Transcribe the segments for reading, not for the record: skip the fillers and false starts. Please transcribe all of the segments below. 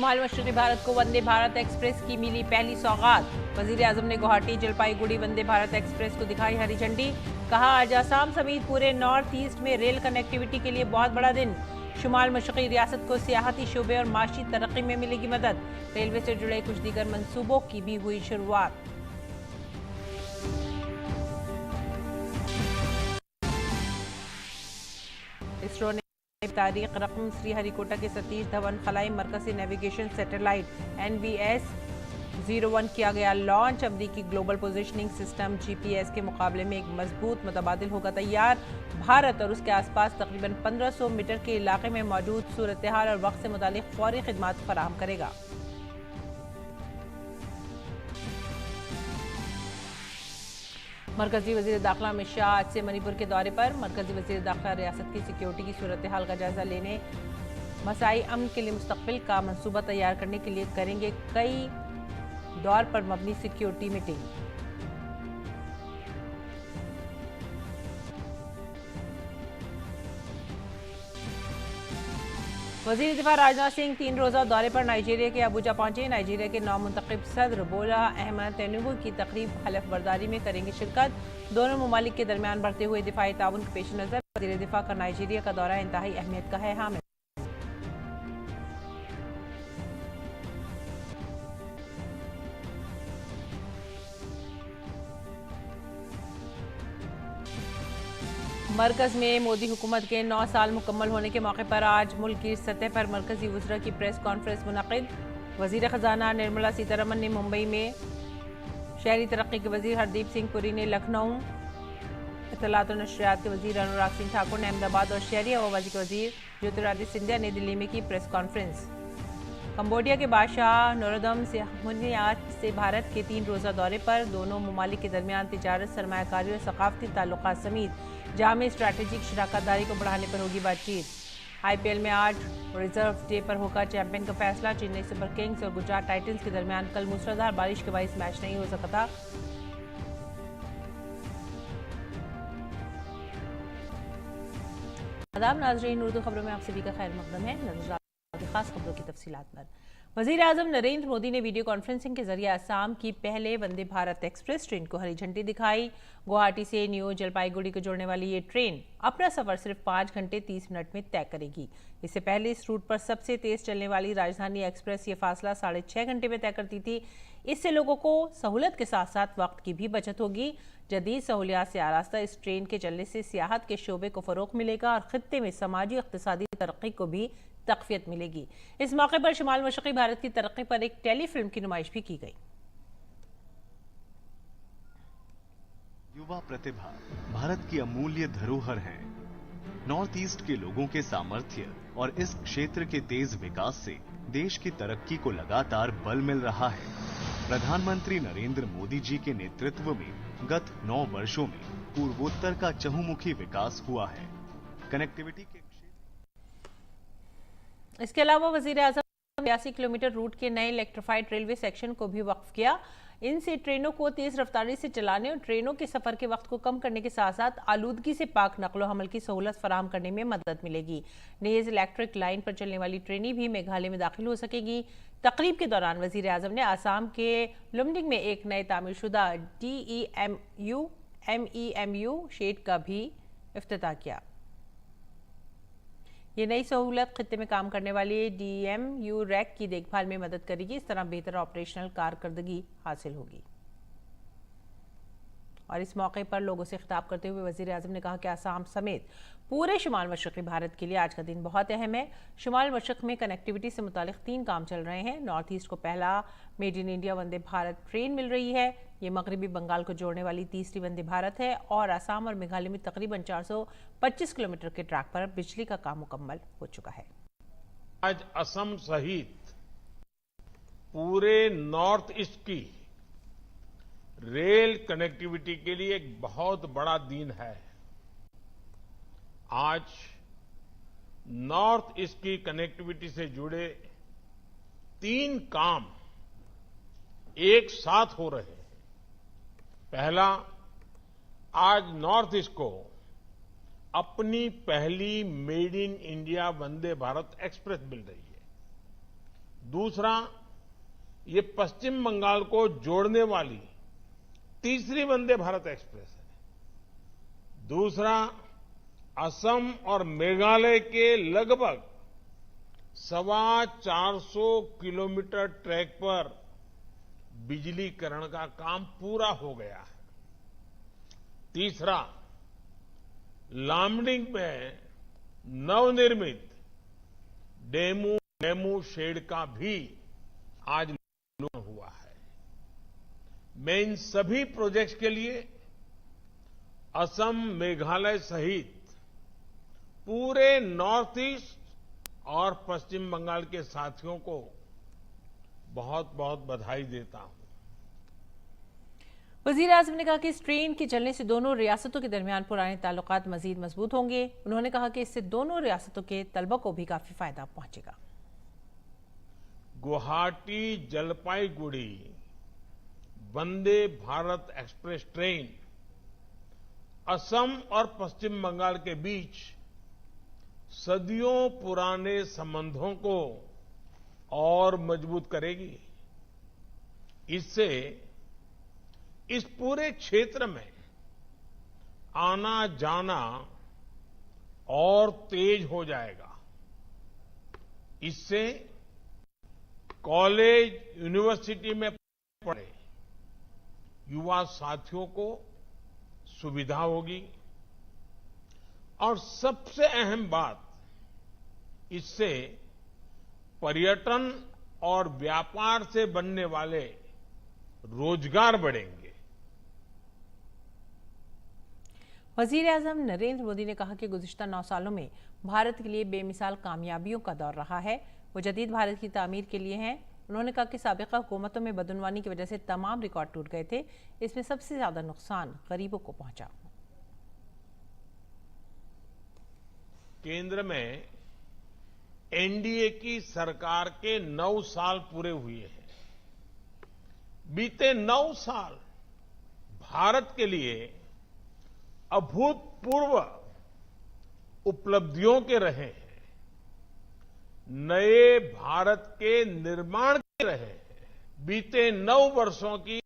शुमाल मशरक़ी भारत को वंदे भारत एक्सप्रेस की मिली पहली सौगात। वजीर आजम ने गुवाहाटी जलपाईगुड़ी वंदे भारत एक्सप्रेस को दिखाई हरी झंडी। कहा, आज असम समेत पूरे नॉर्थ ईस्ट में रेल कनेक्टिविटी के लिए बहुत बड़ा दिन। शुमाल मशरक़ी रियासत को सियाहती शोबे और माशी तरक्की में मिलेगी मदद। रेलवे से जुड़े कुछ दीगर मंसूबों की भी हुई शुरुआत। इसरो ने तारीख रकम श्रीहरिकोटा के सतीश धवन खलाई मरकज से नेविगेशन सैटेलाइट NVS-01 किया गया लॉन्च। अमरीकी ग्लोबल पोजिशनिंग सिस्टम GPS के मुकाबले में एक मजबूत मुतबादिल होगा तैयार। भारत और उसके आसपास तकरीबन 1500 मीटर के इलाके में मौजूद सूरत हाल और वक्त से मुतालिक फौरी खिदमात फराहम करेगा। मरकजी वजीर दाखिला अमित शाह आज से मणिपुर के दौरे पर। मरकजी वजीर दाखिला रियासत की सिक्योरिटी की सूरत हाल का जायजा लेने, मसाई अमन के लिए मुस्तकबिल का मंसूबा तैयार करने के लिए करेंगे कई दौर पर मबनी सिक्योरिटी मीटिंग। वजीर दिफा राजनाथ सिंह 3 रोजा दौरे पर नाइजीरिया के अबूजा पहुंचे। नाइजीरिया के नौमुंतखब सदर बोला अहमद तिनुबू की तकरीब हलफ बर्दारी में करेंगे शिरकत। दोनों ममालिक के दरमियान बढ़ते हुए दिफाई ताउन के पेश नजर वजीर दिफा का नाइजीरिया का दौरा इंतहाई अहमियत का है। हामिद मरकज में मोदी हुकूमत के 9 साल मुकम्मल होने के मौके पर आज मुल्क की सतह पर मरकजी वज़रा की प्रेस कॉन्फ्रेंस मुनक़िद। वज़ीर ख़जाना निर्मला सीतारमन ने मुंबई में, शहरी तरक्की के वज़ीर हरदीप सिंह पुरी ने लखनऊ, इत्तलात और नशरियात के वज़ीर अनुराग सिंह ठाकुर ने अहमदाबाद और शहरी हवाबाजी के वज़ीर ज्योतिरादित्य सिंधिया ने दिल्ली में की प्रेस कॉन्फ्रेंस। कंबोडिया के बादशाह नोरोदम सिहामुन आज से भारत के 3 रोज़ा दौरे पर। दोनों ममालिक के दरमियान तिजारत, सरमायाकारी और सकाफती ताल्लुकात समेत जामे स्ट्रैटेजिक शराकतदारी को बढ़ाने पर होगी बातचीत। IPL में आज रिजर्व डे पर होगा चैंपियन का फैसला। चेन्नई सुपर किंग्स और गुजरात टाइटंस के दरमियान कल मूसलाधार बारिश के बाइस मैच नहीं हो सका था। आदाब नाज़रीन, उर्दू खबरों में आप सभी का खैर मकदम है। नजर खास खबरों की तफसीलात पर वज़ीर आज़म नरेंद्र मोदी ने वीडियो कॉन्फ्रेंसिंग के जरिए असम की पहले वंदे भारत एक्सप्रेस ट्रेन को हरी झंडी दिखाई। गुवाहाटी से न्यू जलपाईगुड़ी को जोड़ने वाली ये ट्रेन अपना सफर सिर्फ 5 घंटे 30 मिनट में तय करेगी। इससे पहले इस रूट पर सबसे तेज चलने वाली राजधानी एक्सप्रेस ये फासला 6.5 घंटे में तय करती थी। इससे लोगों को सहूलत के साथ साथ वक्त की भी बचत होगी। जदीद सहूलियात से आरास्ता इस ट्रेन के चलने से सियाहत के शोबे को फरोग मिलेगा और खित्ते में समाजी इक़्तिसादी तरक्की को भी तक़वियत मिलेगी। इस मौके पर शुमाल मशरक़ी भारत की तरक्की पर एक टेलीफिल्म की नुमाइश भी की गई। युवा प्रतिभा भारत की अमूल्य धरोहर है। नॉर्थ ईस्ट के लोगों के सामर्थ्य और इस क्षेत्र के तेज विकास से देश की तरक्की को लगातार बल मिल रहा है। प्रधानमंत्री नरेंद्र मोदी जी के नेतृत्व में गत 9 वर्षों में पूर्वोत्तर का चहुमुखी विकास हुआ है। कनेक्टिविटी के इसके अलावा वज़ीर आज़म 82 किलोमीटर रूट के नए इलेक्ट्रीफाइड रेलवे सेक्शन को भी वक्फ किया। इनसे ट्रेनों को तेज रफ्तारी से चलाने और ट्रेनों के सफर के वक्त को कम करने के साथ साथ आलूदगी से पाक नकलो हमल की सहूलत फराहम करने में मदद मिलेगी। नेज इलेक्ट्रिक लाइन पर चलने वाली ट्रेनें भी मेघालय में दाखिल हो सकेगी। तकरीब के दौरान वज़ीर आज़म ने आसाम के लुमडिंग में एक नए तामीरशुदा DEMU शेड का भी इफ्तिताह किया। ये नई सहूलत खित्ते में काम करने वाली DEMU रैक की देखभाल में मदद करेगी। इस तरह बेहतर ऑपरेशनल कारकर्दगी हासिल होगी। और इस मौके पर लोगों से खिताब करते हुए वज़ीर आज़म ने कहा कि आसाम समेत पूरे शुमाल मशरक़ी भारत के लिए आज का दिन बहुत अहम है। शुमाल मशरक़ में कनेक्टिविटी से मुतालिक 3 काम चल रहे हैं। नॉर्थ ईस्ट को पहला made in India Vande Bharat train मिल रही है। ये मगरबी बंगाल को जोड़ने वाली तीसरी वंदे भारत है और आसाम और मेघालय में तकरीबन 425 किलोमीटर के ट्रैक पर बिजली का काम मुकम्मल हो चुका है। आज असम सहित पूरे नॉर्थ ईस्ट की रेल कनेक्टिविटी के लिए एक बहुत बड़ा दिन है। आज नॉर्थ ईस्ट की कनेक्टिविटी से जुड़े 3 काम एक साथ हो रहे हैं। पहला, आज नॉर्थ ईस्ट को अपनी पहली made in India Vande Bharat express मिल रही है। दूसरा, ये पश्चिम बंगाल को जोड़ने वाली तीसरी वंदे भारत एक्सप्रेस है। दूसरा, असम और मेघालय के लगभग 450 किलोमीटर ट्रैक पर बिजलीकरण का काम पूरा हो गया है। तीसरा, लामडिंग में नवनिर्मित डेमू शेड का भी आज लोकार्पण हुआ है। मैं इन सभी प्रोजेक्ट्स के लिए असम, मेघालय सहित पूरे नॉर्थ ईस्ट और पश्चिम बंगाल के साथियों को बहुत बहुत बधाई देता हूं। वजीर आजम ने कहा कि इस ट्रेन के चलने से दोनों रियासतों के दरमियान पुराने ताल्लुकात मजीद मजबूत होंगे। उन्होंने कहा कि इससे दोनों रियासतों के तलबा को भी काफी फायदा पहुंचेगा। गुवाहाटी जलपाईगुड़ी वंदे भारत एक्सप्रेस ट्रेन असम और पश्चिम बंगाल के बीच सदियों पुराने संबंधों को और मजबूत करेगी। इससे इस पूरे क्षेत्र में आना जाना और तेज हो जाएगा। इससे कॉलेज, यूनिवर्सिटी में पढ़े युवा साथियों को सुविधा होगी और सबसे अहम बात, इससे पर्यटन और व्यापार से बनने वाले रोजगार बढ़ेंगे। वजीर आजम नरेंद्र मोदी ने कहा कि गुज़िश्ता 9 सालों में भारत के लिए बेमिसाल कामयाबियों का दौर रहा है। वो जदीद भारत की तामीर के लिए हैं। उन्होंने कहा कि साबिका हुकूमतों में बदउनवानी की वजह से तमाम रिकॉर्ड टूट गए थे। इसमें सबसे ज्यादा नुकसान गरीबों को पहुंचा। केंद्र में एनडीए की सरकार के 9 साल पूरे हुए हैं। बीते 9 साल भारत के लिए अभूतपूर्व उपलब्धियों के रहे हैं। नए भारत के निर्माण के रहे हैं। बीते 9 वर्षों की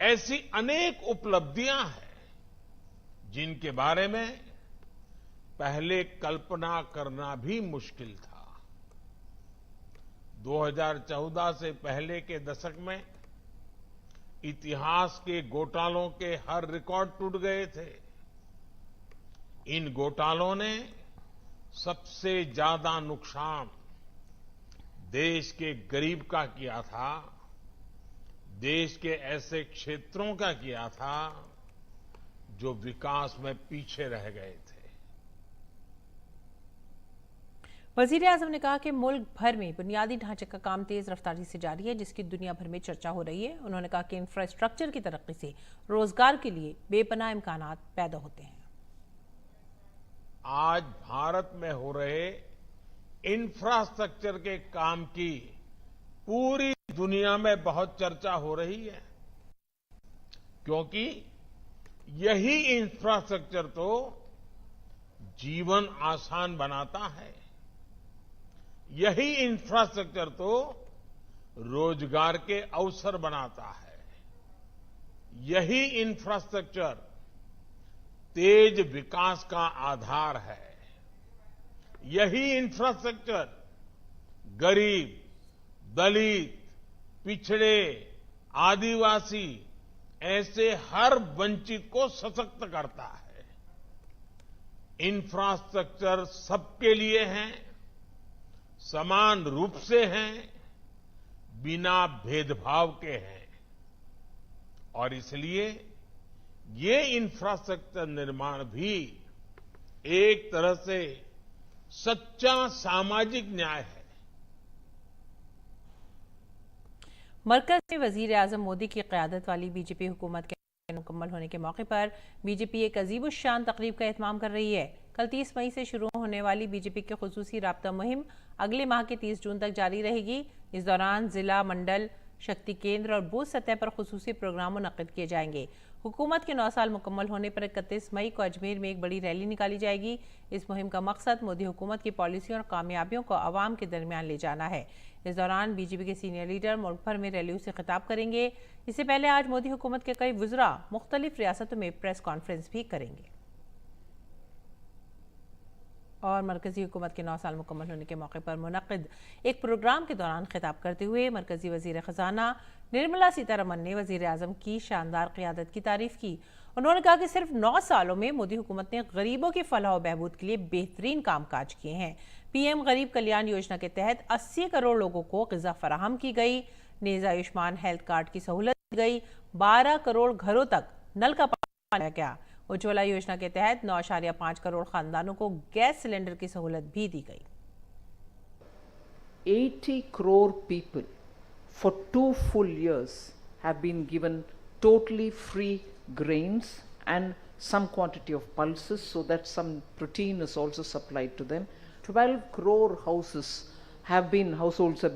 ऐसी अनेक उपलब्धियां हैं जिनके बारे में पहले कल्पना करना भी मुश्किल था। 2014 से पहले के दशक में इतिहास के घोटालों के हर रिकॉर्ड टूट गए थे। इन घोटालों ने सबसे ज्यादा नुकसान देश के गरीब का किया था, देश के ऐसे क्षेत्रों का किया था जो विकास में पीछे रह गए थे। वजीर आजम ने कहा कि मुल्क भर में बुनियादी ढांचे का काम तेज रफ्तारी से जारी है, जिसकी दुनिया भर में चर्चा हो रही है। उन्होंने कहा कि इंफ्रास्ट्रक्चर की तरक्की से रोजगार के लिए बेपनाह इम्कानात पैदा होते हैं। आज भारत में हो रहे इंफ्रास्ट्रक्चर के काम की पूरी दुनिया में बहुत चर्चा हो रही है, क्योंकि यही इंफ्रास्ट्रक्चर तो जीवन आसान बनाता है। यही इंफ्रास्ट्रक्चर तो रोजगार के अवसर बनाता है। यही इंफ्रास्ट्रक्चर तेज विकास का आधार है। यही इंफ्रास्ट्रक्चर गरीब, दलित, पिछड़े, आदिवासी ऐसे हर वंचित को सशक्त करता है। इंफ्रास्ट्रक्चर सबके लिए है, समान रूप से हैं, बिना भेदभाव के हैं और इसलिए ये इंफ्रास्ट्रक्चर निर्माण भी एक तरह से सच्चा सामाजिक न्याय है। मरकज में वजीर आजम मोदी की क़यादत वाली बीजेपी हुकूमत के मुकम्मल होने के मौके पर बीजेपी एक अजीब शान तकरीब का एहतमाम कर रही है। कल 30 मई से शुरू होने वाली बीजेपी की खुसूसी राब्ता मुहिम अगले माह के 30 जून तक जारी रहेगी। इस दौरान जिला, मंडल, शक्ति केंद्र और बूथ सतह पर खुसूसी प्रोग्राम मुनक्किद किए जाएंगे। हुकूमत के 9 साल मुकम्मल होने पर 31 मई को अजमेर में एक बड़ी रैली निकाली जाएगी। इस मुहिम का मकसद मोदी हुकूमत की पॉलिसियों और कामयाबियों को आवाम के दरमियान ले जाना है। इस दौरान बीजेपी के सीनियर लीडर मुल्क भर में रैलियों से खिताब करेंगे। इससे पहले आज मोदी हुकूमत के कई वज़रा मुख्तलिफ रियासतों में प्रेस कॉन्फ्रेंस भी करेंगे। और मरकजी हुकूमत के 9 साल मुकम्मल होने के मौके पर मुनक़िद एक प्रोग्राम के दौरान खिताब करते हुए मरकजी वज़ीर ख़ज़ाना निर्मला सीतारमन ने वज़ीर आज़म की शानदार क़ियादत की तारीफ़ की। उन्होंने कहा कि सिर्फ 9 सालों में मोदी हुकूमत ने गरीबों की फलाह व बहबूद के लिए बेहतरीन काम काज किए हैं। पीएम गरीब कल्याण योजना के तहत 80 करोड़ लोगों को ग़िज़ा फराहम की गई। नेज़ आयुष्मान हेल्थ कार्ड की सहूलत दी गई। 12 करोड़ घरों तक नल का पानी लाया गया। उज्ज्वला योजना के तहत 9.5 करोड़ खानदानों को गैस सिलेंडर की सहूलत भी दी गई। 80 crore people for 2 full years have been given totally free grains and some quantity of pulses so that some protein is also supplied to them. 12 crore households have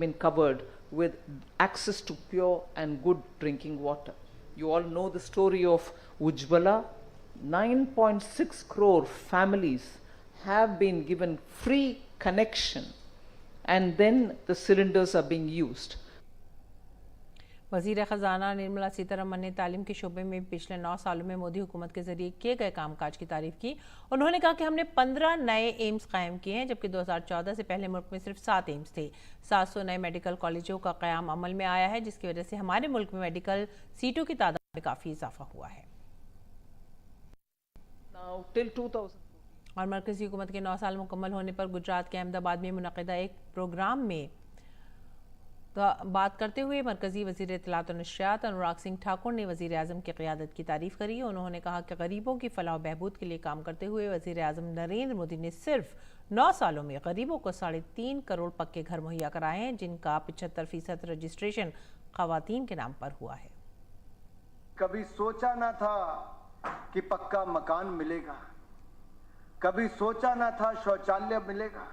been covered with access to pure and good drinking water. You all know the story of Ujjwala. 9.6 crore families have been given free connection and then the cylinders are being used. वज़ीर ख़ज़ाना निर्मला सीतारमन ने तालीम के शोबे में पिछले 9 सालों में मोदी हुकूमत के जरिए किए गए कामकाज की तारीफ की। उन्होंने कहा कि हमने 15 नए एम्स कायम किए हैं, जबकि 2014 से पहले मुल्क में सिर्फ 7 एम्स थे। 700 नए मेडिकल कॉलेजों का क़याम अमल में आया है, जिसकी वजह से हमारे मुल्क में मेडिकल सीटों की तादाद में काफ़ी इजाफा हुआ है। Till 2000 और मरकजी हुकूमत के 9 साल मुकम्मल होने पर गुजरात के अहमदाबाद में मुनक़िदा एक प्रोग्राम में बात करते हुए मरकजी वज़ीर इत्तलात और नशरियात अनुराग सिंह ठाकुर ने वज़ीर आज़म की क़ियादत की तारीफ़ करी। उन्होंने कहा कि गरीबों की फलाह व बहबूद के लिए काम करते हुए वज़ीर आज़म नरेंद्र मोदी ने सिर्फ 9 सालों में गरीबों को 3.5 करोड़ पक्के घर मुहैया कराए हैं, जिनका 75% रजिस्ट्रेशन ख़वातीन के नाम पर हुआ है। कभी सोचा ना था कि पक्का मकान मिलेगा, कभी सोचा ना था शौचालय मिलेगा,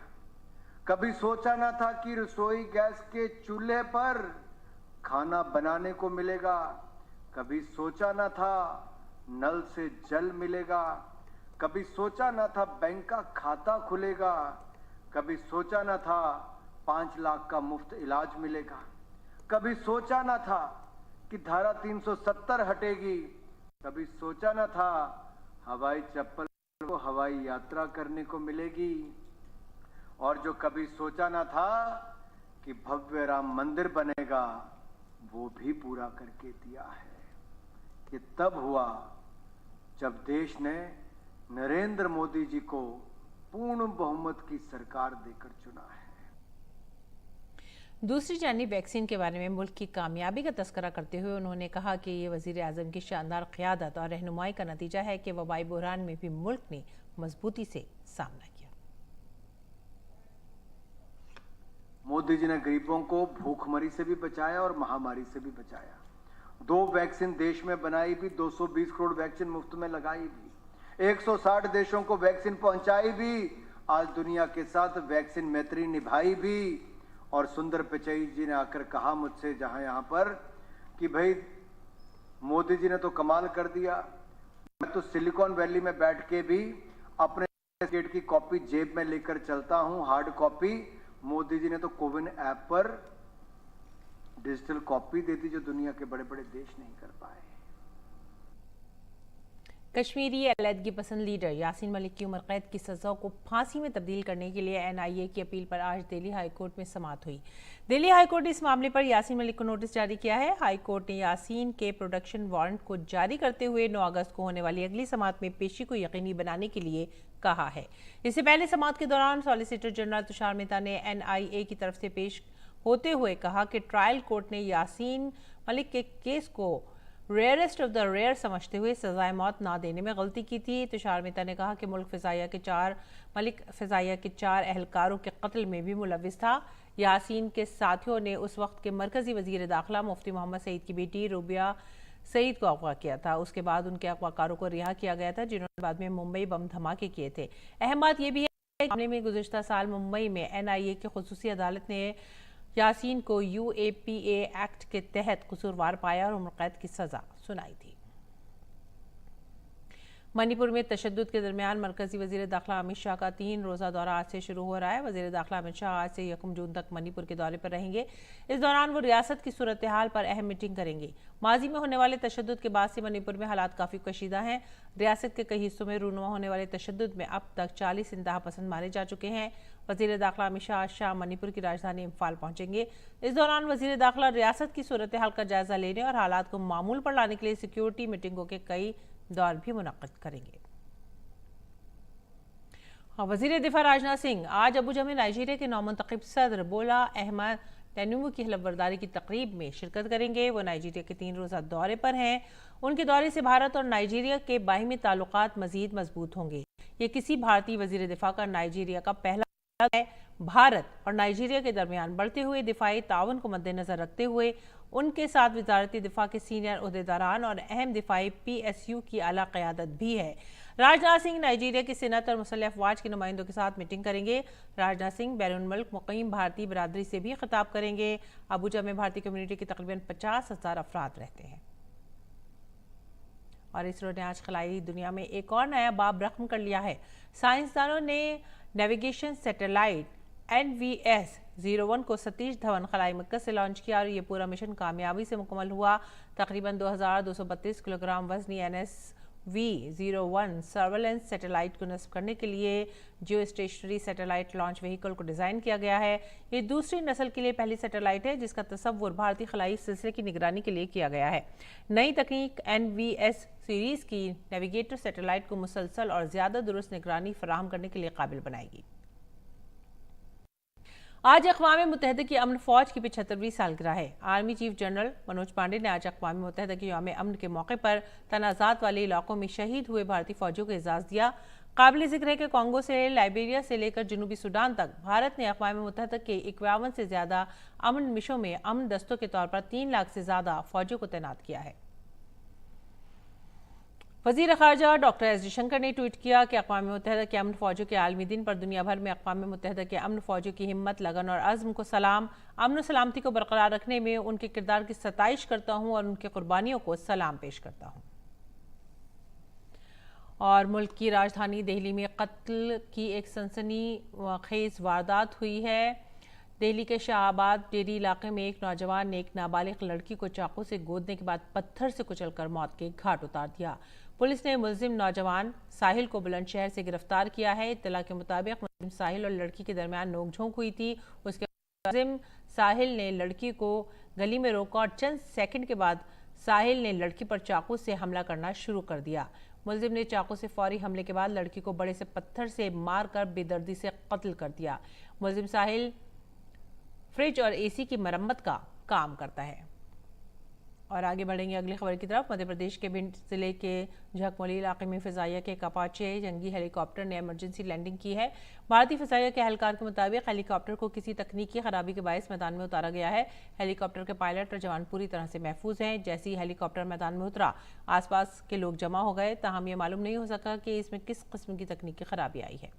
कभी सोचा ना था कि रसोई गैस के चूल्हे पर खाना बनाने को मिलेगा, कभी सोचा ना था नल से जल मिलेगा, कभी सोचा ना था बैंक का खाता खुलेगा, कभी सोचा ना था 5 लाख का मुफ्त इलाज मिलेगा, कभी सोचा ना था कि धारा 370 हटेगी, कभी सोचा न था हवाई चप्पल को हवाई यात्रा करने को मिलेगी, और जो कभी सोचा न था कि भव्य राम मंदिर बनेगा, वो भी पूरा करके दिया है। ये तब हुआ जब देश ने नरेंद्र मोदी जी को पूर्ण बहुमत की सरकार देकर चुना है। दूसरी जानिब वैक्सीन के बारे में मुल्क की कामयाबी का तस्करा करते हुए उन्होंने कहा कि ये वज़ीर आज़म की शानदार क़ियादत और रहनुमाई का नतीजा है कि वबाई बहरान में भी मुल्क ने मजबूती से सामना किया। मोदी जी ने गरीबों को भूखमरी से भी बचाया और महामारी से भी बचाया। 2 वैक्सीन देश में बनाई भी, 220 करोड़ वैक्सीन मुफ्त में लगाई भी, 160 देशों को वैक्सीन पहुंचाई भी, आज दुनिया के साथ वैक्सीन मैत्री निभाई भी। और सुंदर पिचाई जी ने आकर कहा मुझसे जहां यहां पर कि भाई मोदी जी ने तो कमाल कर दिया, मैं तो सिलिकॉन वैली में बैठ के भी अपने सर्टिफिकेट की कॉपी जेब में लेकर चलता हूं, हार्ड कॉपी। मोदी जी ने तो कोविन ऐप पर डिजिटल कॉपी दे दी, जो दुनिया के बड़े बड़े देश नहीं कर पाए। कश्मीरी अलहदगी पसंद लीडर यासीन मलिक की उम्र कैद की सज़ा को फांसी में तब्दील करने के लिए NIA की अपील पर आज दिल्ली हाई कोर्ट में समाअत हुई। दिल्ली हाई कोर्ट ने इस मामले पर यासीन मलिक को नोटिस जारी किया है। हाई कोर्ट ने यासीन के प्रोडक्शन वारंट को जारी करते हुए 9 अगस्त को होने वाली अगली समाअत में पेशी को यकीनी बनाने के लिए कहा है। इससे पहले समाअत के दौरान सॉलिसिटर जनरल तुषार मेहता ने NIA की तरफ से पेश होते हुए कहा कि ट्रायल कोर्ट ने यासीन मलिक के केस को रेयरेस्ट ऑफ द रेयर समझते हुए सजाए मौत ना देने में गलती की थी। तुषार मेहता ने कहा कि मलिक फ़िज़ाइया के 4 एहलकारों के कत्ल में भी मुलविस था। यासीन के साथियों ने उस वक्त के मरकजी वज़ीर दाखिला मुफ्ती मोहम्मद सईद की बेटी रूबिया सईद को अगवा किया था। उसके बाद उनके अगवाकारों को रिहा किया गया था, जिन्होंने बाद में मुंबई बम धमाके किए थे। अहम बात यह भी है मामले में गुज़िश्ता साल मुंबई में NIA की खुसूसी अदालत ने यासीन को UAPA एक्ट के तहत कसूरवार पाया और उम्र कैद की सजा सुनाई थी। मणिपुर में तशद्दुद के दरमियान मरकजी वजीर दाखिला अमित शाह का 3 रोज़ा दौरा आज से शुरू हो रहा है। वजीर दाखिला अमित शाह आज से 1 जून तक मणिपुर के दौरे पर रहेंगे। इस दौरान वो रियासत की सूरत हाल पर अहम मीटिंग करेंगे। माजी में होने वाले तशद्दुद के बाद से मणिपुर में हालात काफ़ी कशीदा हैं। रियासत के कई हिस्सों में रूनुमा होने वाले तशद्दुद में अब तक 40 इंतहा पसंद मारे जा चुके हैं। वजीर दाखिला अमित शाह आज शाम मणिपुर की राजधानी इम्फाल पहुंचेंगे। इस दौरान वजीर दाखिला रियासत की सूरत हाल का जायजा लेने और हालात को मामूल पर लाने के लिए सिक्योरिटी मीटिंगों के कई दौर भी मुनक्किद करेंगे। वजीर दिफा राजनाथ सिंह आज अबुजा में नाइजीरिया के नौमुंतखब सदर बोला अहमद तिनुबू की हलफबरदारी की तकरीब में शिरकत करेंगे। वो नाइजीरिया के 3 रोज़ा दौरे पर हैं। उनके दौरे से भारत और नाइजीरिया के बाहिमी ताल्लुकात मजीद मजबूत होंगे। ये किसी भारतीय वजीर दिफा का नाइजीरिया का पहला है। भारत और नाइजीरिया के दरमियान बढ़ते हुए दिफाई ताउन को मद्देनजर रखते हुए उनके साथ वजारती दिफा के सीनियर उहदेदारान और अहम दिफाई PSU की आला क़यादत भी है। राजनाथ सिंह नाइजीरिया की सेनेट और मुसल्लह अफवाज के नुमाइंदों के साथ मीटिंग करेंगे। राजनाथ सिंह बैरून मुल्क मुक़ीम भारतीय बिरादरी से भी खिताब करेंगे। अबुजा में भारतीय कम्युनिटी के तकरीबन 50,000 अफराद रहते हैं। और इसरो ने आज खलाई दुनिया में एक और नया बाब रकम कर लिया है। साइंसदानों ने नेविगेशन सैटेलाइट NVS-01 को सतीश धवन खलाई मरकज से लॉन्च किया और ये पूरा मिशन कामयाबी से मुकम्मल हुआ। तकरीबन 2232 किलोग्राम वजनी NSV-01 सर्वेलेंस सैटेलाइट को नस्ब करने के लिए जियो स्टेशनरी सैटेलाइट लॉन्च व्हीकल को डिज़ाइन किया गया है। ये दूसरी नस्ल के लिए पहली सैटेलाइट है जिसका तसव्वुर भारतीय खलाई सिलसिले की निगरानी के लिए किया गया है। नई तकनीक NVS सीरीज़ की नेविगेटर सैटेलाइट को मुसलसल और ज़्यादा दुरुस्त निगरानी फराहम करने के लिए काबिल बनाएगी। आज अक़वाम मुत्तहिदा की अमन फ़ौज की 75वीं सालगिरह है। Army chief general Manoj Pandey ने आज अक़वाम मुत्तहिदा के यौम अमन के मौके पर तनाज़ात वाले इलाकों में शहीद हुए भारतीय फ़ौजियों को एजाज़ दिया। काबिल ज़िक्र है कि कॉन्गो से लाइबेरिया से लेकर जनूबी सूडान तक भारत ने अक़वाम मुत्तहिदा के 51 से ज़्यादा अमन मिशनों में अमन दस्तों के तौर पर 3 लाख से ज़्यादा फ़ौजियों को तैनात किया है। वज़ीर ख़ारजा डॉक्टर एस जयशंकर ने ट्वीट किया कि अक़वाम मुत्तहिदा के अमन फ़ौजियों के आलमी दिन पर दुनिया भर में अक़वाम मुत्तहिदा के अमन फ़ौजियों की हिम्मत, लगन और अज़्म को सलाम। अमन सलामती को बरकरार रखने में उनके किरदार की सताइश करता हूँ और उनकी कुर्बानियों को सलाम पेश करता हूँ। और मुल्क की राजधानी दिल्ली में कत्ल की एक सनसनीखेज़ वारदात हुई है। दिल्ली के शाहबाद डेरी इलाके में एक नौजवान ने एक नाबालिग लड़की को चाकू से गोदने के बाद पत्थर से कुचलकर मौत के घाट उतार दिया। पुलिस ने मुलजिम नौजवान साहिल को बुलंदशहर से गिरफ्तार किया है। इत्तला के मुताबिक मुलजिम साहिल और लड़की के दरमियान नोकझोंक हुई थी। उसके मुलजिम साहिल ने लड़की को गली में रोका और चंद सेकंड के बाद साहिल ने लड़की पर चाकू से हमला करना शुरू कर दिया। मुलजिम ने चाकू से फौरी हमले के बाद लड़की को बड़े से पत्थर से मारकर बेदर्दी से कत्ल कर दिया। मुलजिम साहिल फ्रिज और AC की मरम्मत का काम करता है। और आगे बढ़ेंगे अगली खबर की तरफ। मध्य प्रदेश के भिंड जिले के झकमौली इलाके में फ़िज़ाइया के एक अपाचे जंगी हेलीकॉप्टर ने इमरजेंसी लैंडिंग की है। भारतीय फ़िज़ाइया के एहलकार के मुताबिक हेलीकॉप्टर को किसी तकनीकी खराबी के बायस मैदान में उतारा गया है। हेलीकॉप्टर के पायलट और जवान पूरी तरह से महफूज हैं। जैसे ही हेलीकॉप्टर मैदान में उतरा, आसपास के लोग जमा हो गए। ताहम ये मालूम नहीं हो सका कि इसमें किस किस्म की तकनीकी खराबी आई है।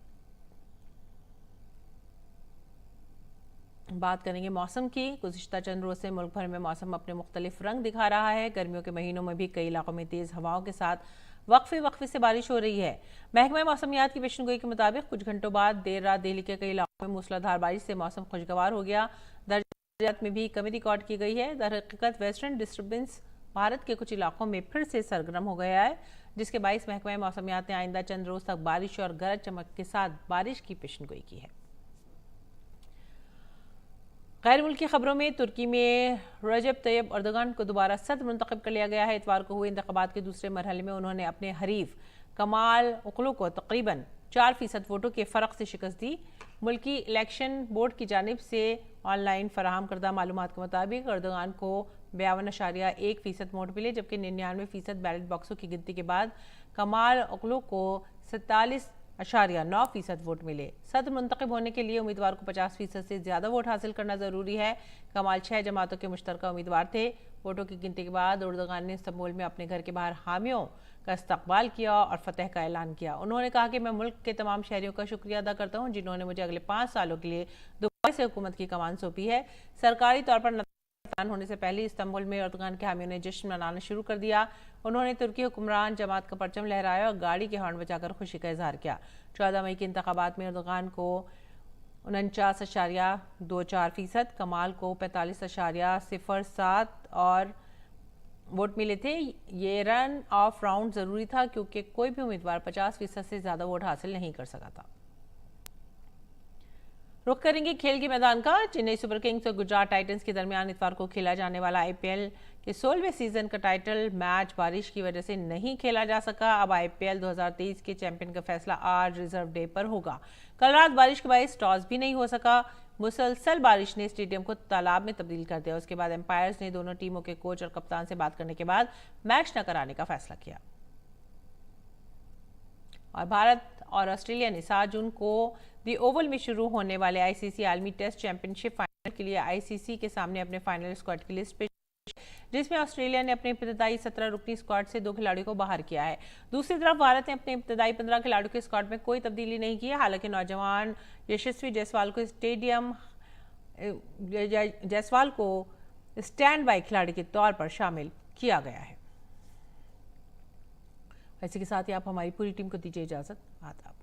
बात करेंगे मौसम की। गुज़िश्ता चंद रोज़ से मुल्क भर में मौसम अपने मुख्तलिफ रंग दिखा रहा है। गर्मियों के महीनों में भी कई इलाकों में तेज़ हवाओं के साथ वक्फे से बारिश हो रही है। महकमा मौसमियात की पेशनगोई के मुताबिक कुछ घंटों बाद देर रात दिल्ली के कई इलाकों में मूसलाधार बारिश से मौसम खुशगवार हो गया। दर्जात में भी कमी रिकॉर्ड की गई है। दरहकीकत वेस्टर्न डिस्टर्बेंस भारत के कुछ इलाकों में फिर से सरगर्म हो गया है, जिसके बायस महकमा मौसमियात ने आइंदा चंद रोज़ तक बारिश और गरज चमक के साथ बारिश की पेशनगोई की है। गैर मुल्की खबरों में तुर्की में रजब तैयब अर्दोगान को दोबारा सदर मुंतखब कर लिया गया है। इतवार को हुए इंतखाबात के दूसरे मरहले में उन्होंने अपने हरीफ कमाल ओगलू को तकरीबन 4% वोटों के फ़र्क से शिकस्त दी। मुल्की इलेक्शन बोर्ड की जानिब से ऑनलाइन फराहम करदा मालूमात के मुताबिक अर्दोगान को 52.1% वोट मिले, जबकि 99% बैलेट बॉक्सों की गिनती के बाद कमाल ओगलू को 47.9% वोट मिले। सदर मुंतखब होने के लिए उम्मीदवार को 50% से ज़्यादा वोट हासिल करना ज़रूरी है। कमाल 6 जमातों के मुश्तरका उम्मीदवार थे। वोटों की गिनती के बाद अर्दोगान ने इस्तांबुल में अपने घर के बाहर हामियों का इस्तकबाल किया और फतह का ऐलान किया। उन्होंने कहा कि मैं मुल्क के तमाम शहरियों का शुक्रिया अदा करता हूँ जिन्होंने मुझे अगले 5 सालों के लिए दोबारा से हुकूमत की कमान सौंपी है। सरकारी तौर पर ऐलान होने से पहले इस्तांबुल में एर्दोगान के हामियों ने जश्न मनाना शुरू कर दिया। उन्होंने तुर्की हुक्मरान जमात का परचम लहराया और गाड़ी के हॉर्न बजाकर खुशी का इजहार किया। 14 मई के इंतखाबात में एर्दोगान को 49.24%, कमाल को 45.07 और वोट मिले थे। ये रन ऑफ राउंड जरूरी था क्योंकि कोई भी उम्मीदवार 50% से ज्यादा वोट हासिल नहीं कर सका था। रुख करेंगे खेल के मैदान का। चेन्नई सुपर किंग्स और गुजरात टाइटंस के दरमियान इतवार को खेला जाने वाला आईपीएल के 16वें सीजन का टाइटल मैच बारिश की वजह से नहीं खेला जा सका। अब आईपीएल 2023 के चैंपियन का फैसला आज रिजर्व डे पर होगा। कल रात बारिश के बायस टॉस भी नहीं हो सका। मुसलसल बारिश ने स्टेडियम को तालाब में तब्दील कर दिया। उसके बाद एम्पायर्स ने दोनों टीमों के कोच और कप्तान से बात करने के बाद मैच न कराने का फैसला किया। और भारत और ऑस्ट्रेलिया ने 7 जून को दी ओवल में शुरू होने वाले आईसीसी आलमी टेस्ट चैंपियनशिप फाइनल के लिए आईसीसी के सामने अपने फाइनल स्क्वाड की लिस्ट पेश, जिसमें ऑस्ट्रेलिया ने अपने इब्तदाई 17 रुकनी स्क्वाड से 2 खिलाड़ियों को बाहर किया है। दूसरी तरफ भारत ने अपने इब्तदाई 15 खिलाड़ियों के स्क्वाड में कोई तब्दीली नहीं की है। हालांकि नौजवान यशस्वी जायसवाल को स्टैंड बाय खिलाड़ी के तौर पर शामिल किया गया है। इसी के साथ ही आप हमारी पूरी टीम को दीजिए इजाजत। आदाब।